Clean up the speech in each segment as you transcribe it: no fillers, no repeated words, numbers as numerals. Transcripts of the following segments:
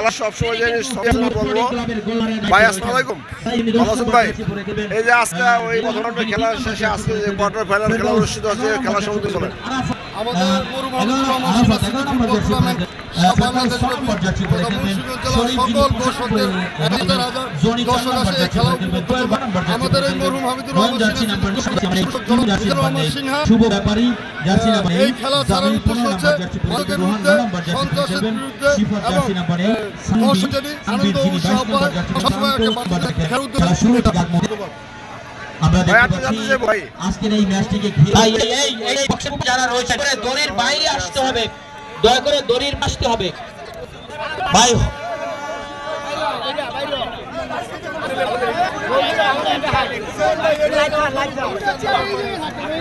খেলা সবসময় বলবো ভাই আসসালামু আলাইকুম, ভালো আছেন ভাই? এই যে আজকে ওই প্রথম খেলা শেষে আজকে কোয়ার্টার ফাইনাল খেলা অনুষ্ঠিত হচ্ছে, খেলা সম্বন্ধে বলেন। আমাদের আমাদের এই মরহুম হামিদুর রহমান সিনহা এই খেলা ছাড়ার উদ্দেশ্য হচ্ছে ভারতের বিরুদ্ধে, সন্ত্রাসের বিরুদ্ধে এবং দর্শকদের আনন্দ উৎসাহ পায় সবসময় খেলার উদ্দেশ্যে। আমরা দেখতে পাচ্ছি আজকের এই ম্যাচটিকে যারা রয়েছে দড়ির বাইরে আসতে হবে, দয়া করে দড়ির আসতে হবে ভাই।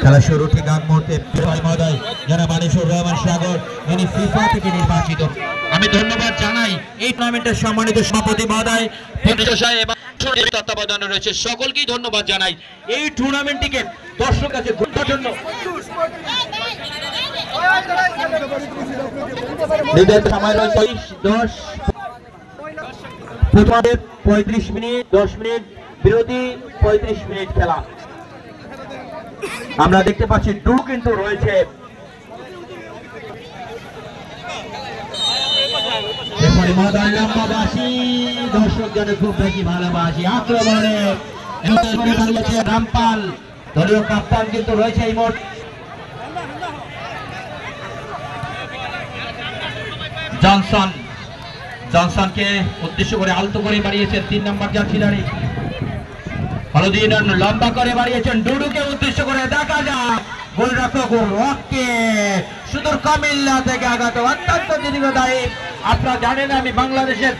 খেলা শুরু ঠিক আগ মুহূর্তে মহোদয় যারা মানিসুর রহমান সাগর ইনি ফিফা থেকে নির্বাচিত, আমি ধন্যবাদ জানাই এই টুর্নামেন্টের সম্মানিত সভাপতি মহোদয় এবং তত্ত্বাবধানে রয়েছে সকলকেই ধন্যবাদ জানাই। এই টুর্নামেন্টটিকে দর্শক কাছে ঘোরার জন্য সময় রয়েছে 35 মিনিট, 10 মিনিট বিরতি, 35 মিনিট খেলা। আমরা দেখতে পাচ্ছি ডু কিন্তু রয়েছে। দর্শক জনে খুব বেশি ভালোবাসি আক্রমণে রামপাল দলীয় কাপ্তান কিন্তু রয়েছে এই মোট। জনসনকে উদ্দেশ্য করে আলতো করে বাড়িয়েছেন 3 নম্বর জার্সিধারী, হলদি লম্বা করে বাড়িয়েছেন ডুডুকে উদ্দেশ্য করে। দেখা যাক গোলরক্ষক রককে সুদূর কুমিল্লা থেকে আগত অত্যন্ত দীর্ঘদায়ী। আপনারা জানেন আমি বাংলাদেশের